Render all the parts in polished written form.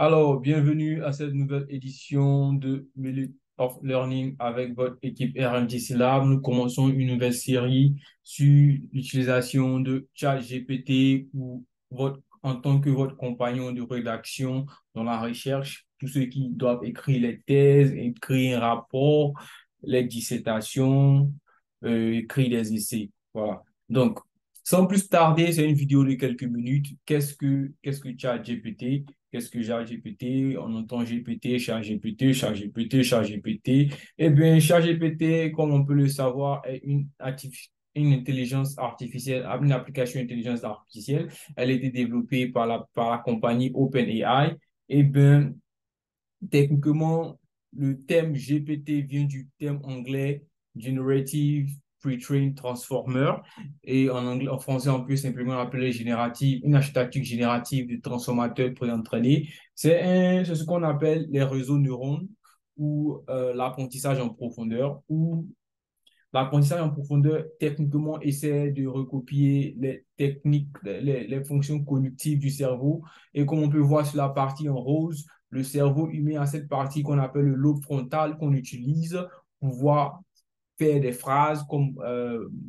Alors, bienvenue à cette nouvelle édition de Minute of Learning avec votre équipe RMTC Lab. Nous commençons une nouvelle série sur l'utilisation de ChatGPT en tant que votre compagnon de rédaction dans la recherche. Tous ceux qui doivent écrire les thèses, écrire un rapport, les dissertations, écrire des essais. Voilà. Donc, sans plus tarder, c'est une vidéo de quelques minutes. Qu'est-ce que ChatGPT? Qu'est-ce que ChatGPT? On entend GPT, ChatGPT, ChatGPT, ChatGPT. Eh bien, ChatGPT, comme on peut le savoir, est une intelligence artificielle, une application d'intelligence artificielle. Elle a été développée par la compagnie OpenAI. Eh bien, techniquement, le terme GPT vient du terme anglais Generative Pre-trained Transformer. Et en anglais, en français, on peut simplement l'appeler générative, une architecture générative de transformateurs pré-entraînés. C'est ce qu'on appelle les réseaux neurones ou l'apprentissage en profondeur, ou l'apprentissage en profondeur, techniquement, essaie de recopier les techniques, les fonctions cognitives du cerveau. Et comme on peut voir sur la partie en rose, le cerveau humain a cette partie qu'on appelle le lobe frontal qu'on utilise pour pouvoir faire des phrases comme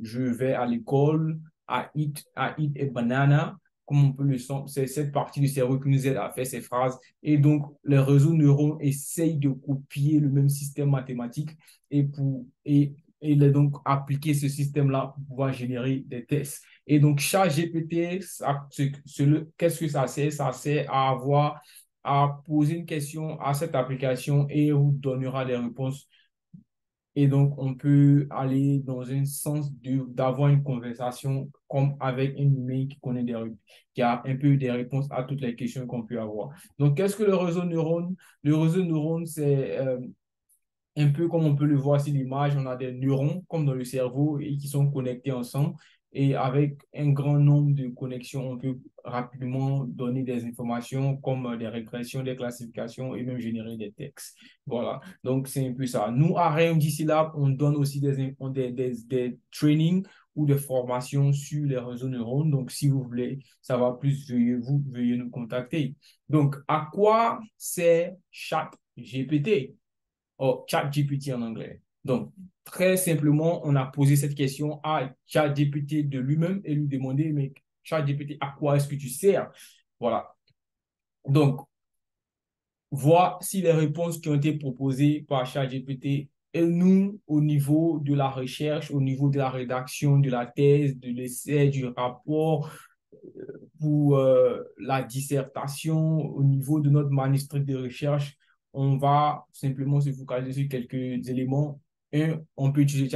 je vais à l'école, I eat a banana. Comme on peut le sentir, c'est cette partie du cerveau qui nous aide à faire ces phrases. Et donc, les réseaux neurones essayent de copier le même système mathématique et donc appliquer ce système-là pour pouvoir générer des tests. Et donc, ChatGPT, qu'est-ce que ça sert? Ça sert à poser une question à cette application et vous donnera des réponses. Et donc, on peut aller dans un sens d'avoir une conversation comme avec un humain qui a un peu des réponses à toutes les questions qu'on peut avoir. Donc, qu'est-ce que le réseau neurone? Le réseau neurone, c'est un peu comme on peut le voir sur l'image, on a des neurones comme dans le cerveau et qui sont connectés ensemble. Et avec un grand nombre de connexions, on peut rapidement donner des informations comme des régressions, des classifications et même générer des textes. Voilà. Donc, c'est un peu ça. Nous, à RMDC Lab, on donne aussi des trainings ou des formations sur les réseaux neurones. Donc, si vous voulez savoir plus, veuillez nous contacter. Donc, à quoi sert ChatGPT? Oh, ChatGPT en anglais. Donc, très simplement, on a posé cette question à ChatGPT de lui-même et lui demander, mais ChatGPT, à quoi est-ce que tu sers? Voilà. Donc, voici les réponses qui ont été proposées par ChatGPT. Et nous, au niveau de la recherche, au niveau de la rédaction de la thèse, de l'essai, du rapport, pour la dissertation, au niveau de notre manuscrit de recherche, on va simplement se focaliser sur quelques éléments. Un, on peut utiliser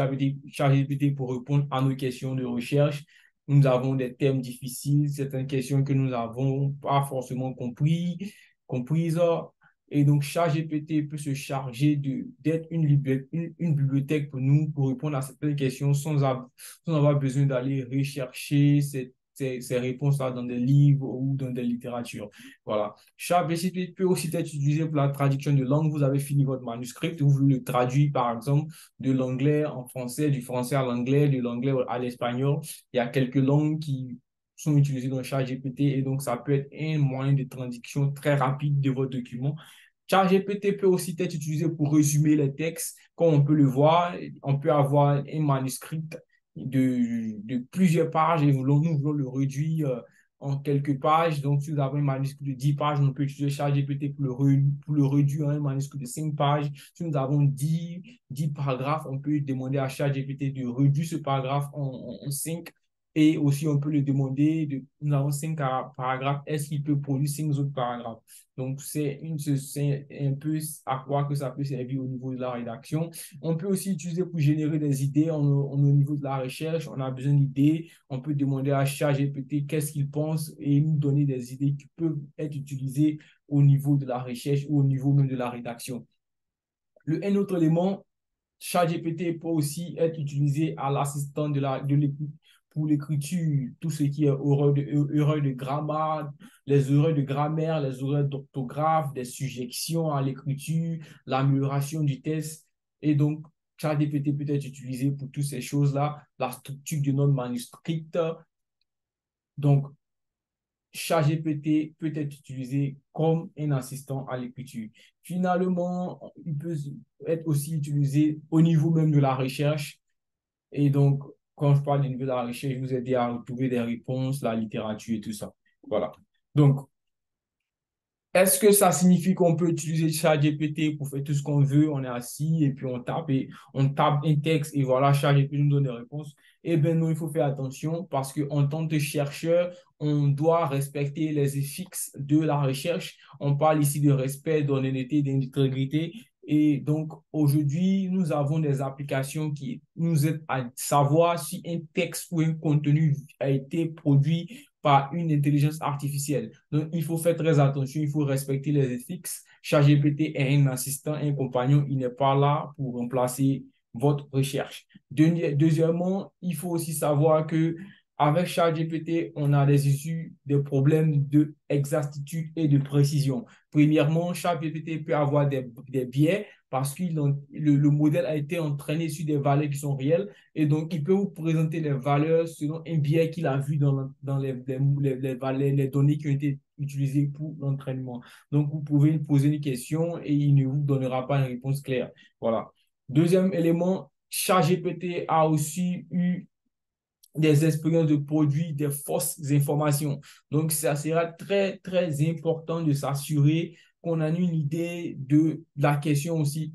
ChatGPT pour répondre à nos questions de recherche. Nous avons des thèmes difficiles, certaines questions que nous n'avons pas forcément comprises. Et donc, ChatGPT peut se charger d'être une bibliothèque pour nous pour répondre à certaines questions sans avoir besoin d'aller rechercher ces réponses-là dans des livres ou dans des littératures. Voilà. ChatGPT peut aussi être utilisé pour la traduction de langue. Vous avez fini votre manuscrit, vous voulez le traduire, par exemple, de l'anglais en français, du français à l'anglais, de l'anglais à l'espagnol. Il y a quelques langues qui sont utilisées dans ChatGPT et donc ça peut être un moyen de traduction très rapide de votre document. ChatGPT peut aussi être utilisé pour résumer les textes. Comme on peut le voir, on peut avoir un manuscrit de plusieurs pages et nous voulons le réduire en quelques pages. Donc, si vous avez un manuscrit de 10 pages, on peut utiliser ChatGPT pour le réduire en un manuscrit de 5 pages. Si nous avons dix paragraphes, on peut demander à ChatGPT de réduire ce paragraphe en 5. Et aussi, on peut lui demander, nous avons 5 paragraphes, est-ce qu'il peut produire 5 autres paragraphes? Donc, c'est un peu à quoi que ça peut servir au niveau de la rédaction. On peut aussi utiliser pour générer des idées au niveau de la recherche. On a besoin d'idées. On peut demander à ChatGPT qu'est-ce qu'il pense et nous donner des idées qui peuvent être utilisées au niveau de la recherche ou au niveau même de la rédaction. Un autre élément, ChatGPT peut aussi être utilisé à l'assistant de l'écoute pour l'écriture, tout ce qui est erreurs de grammaire, les erreurs de grammaire, les erreurs d'orthographe, des suggestions à l'écriture, l'amélioration du test. Et donc, ChatGPT peut être utilisé pour toutes ces choses-là, la structure de notre manuscrit. Donc, ChatGPT peut être utilisé comme un assistant à l'écriture. Finalement, il peut être aussi utilisé au niveau même de la recherche. Et donc, quand je parle du niveau de la recherche, je vous aider à retrouver des réponses, la littérature et tout ça. Voilà. Donc, est-ce que ça signifie qu'on peut utiliser ChatGPT pour faire tout ce qu'on veut? On est assis et puis on tape un texte et voilà, ChatGPT nous donne des réponses. Eh bien non, il faut faire attention parce qu'en tant que chercheur, on doit respecter les éthiques de la recherche. On parle ici de respect, d'honnêteté, d'intégrité. Et donc, aujourd'hui, nous avons des applications qui nous aident à savoir si un texte ou un contenu a été produit par une intelligence artificielle. Donc, il faut faire très attention, il faut respecter les éthiques. ChatGPT est un assistant, un compagnon, il n'est pas là pour remplacer votre recherche. Deuxièmement, il faut aussi savoir que avec ChatGPT, on a des issues, des problèmes d'exactitude et de précision. Premièrement, ChatGPT peut avoir des biais parce que le modèle a été entraîné sur des valeurs qui sont réelles et donc il peut vous présenter les valeurs selon un biais qu'il a vu dans les données qui ont été utilisées pour l'entraînement. Donc, vous pouvez lui poser une question et il ne vous donnera pas une réponse claire. Voilà. Deuxième élément, ChatGPT a aussi eu des expériences de produits, des fausses informations. Donc, ça sera très, très important de s'assurer qu'on a une idée de la question aussi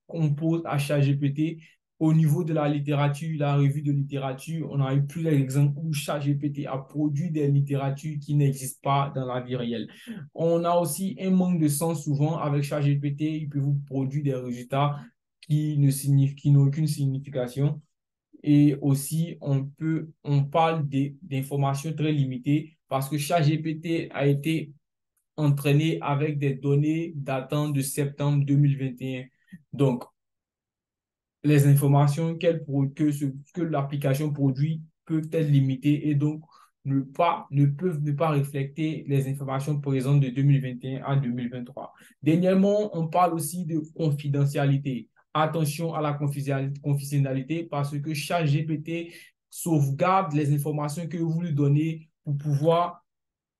qu'on pose à ChatGPT. Au niveau de la littérature, la revue de littérature, on a eu plusieurs exemples où ChatGPT a produit des littératures qui n'existent pas dans la vie réelle. On a aussi un manque de sens souvent avec ChatGPT. Il peut vous produire des résultats qui n'ont aucune signification. Et aussi, on parle d'informations très limitées parce que ChatGPT a été entraîné avec des données datant de septembre 2021. Donc, les informations que l'application produit peuvent être limitées et donc ne peuvent ne pas refléter les informations présentes de 2021 à 2023. Dernièrement, on parle aussi de confidentialité. Attention à la confidentialité parce que chaque GPT sauvegarde les informations que vous lui donnez pour pouvoir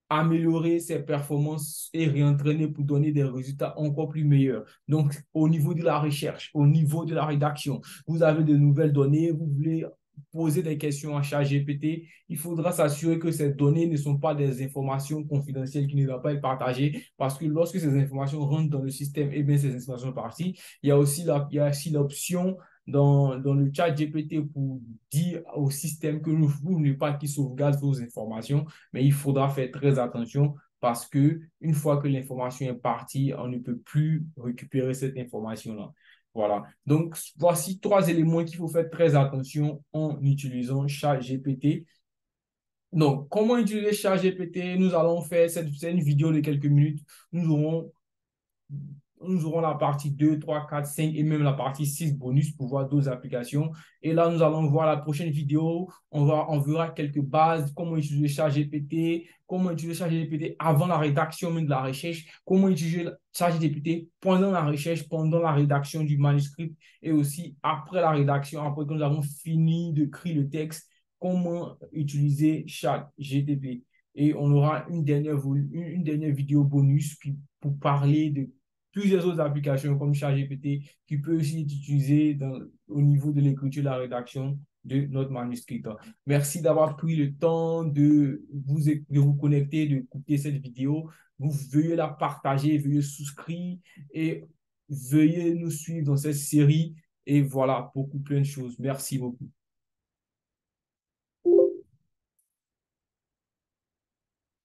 améliorer ses performances et réentraîner pour donner des résultats encore plus meilleurs. Donc, au niveau de la recherche, au niveau de la rédaction, vous avez de nouvelles données, vous voulez poser des questions à ChatGPT, il faudra s'assurer que ces données ne sont pas des informations confidentielles qui ne doivent pas être partagées parce que lorsque ces informations rentrent dans le système, et bien ces informations sont parties. Il y a aussi l'option dans le chat GPT pour dire au système que nous ne voulons pas qu'il sauvegarde vos informations, mais il faudra faire très attention parce que une fois que l'information est partie, on ne peut plus récupérer cette information-là. Voilà. Donc, voici trois éléments qu'il faut faire très attention en utilisant ChatGPT. Donc, comment utiliser ChatGPT? Nous allons faire c'est une vidéo de quelques minutes. Nous aurons nous aurons la partie 2, 3, 4, 5 et même la partie 6 bonus pour voir d'autres applications. Et là, nous allons voir la prochaine vidéo. On verra quelques bases, comment utiliser ChatGPT, comment utiliser ChatGPT avant la rédaction même de la recherche, comment utiliser ChatGPT pendant la recherche, pendant la rédaction du manuscrit et aussi après la rédaction, après que nous avons fini d'écrire le texte, comment utiliser ChatGPT. Et on aura une dernière vidéo bonus pour parler de plusieurs autres applications comme ChatGPT qui peut aussi être utilisé au niveau de l'écriture et de la rédaction de notre manuscrit. Merci d'avoir pris le temps de vous connecter, d'écouter cette vidéo. Vous veuillez la partager, veuillez souscrire et veuillez nous suivre dans cette série. Et voilà, beaucoup plein de choses. Merci beaucoup.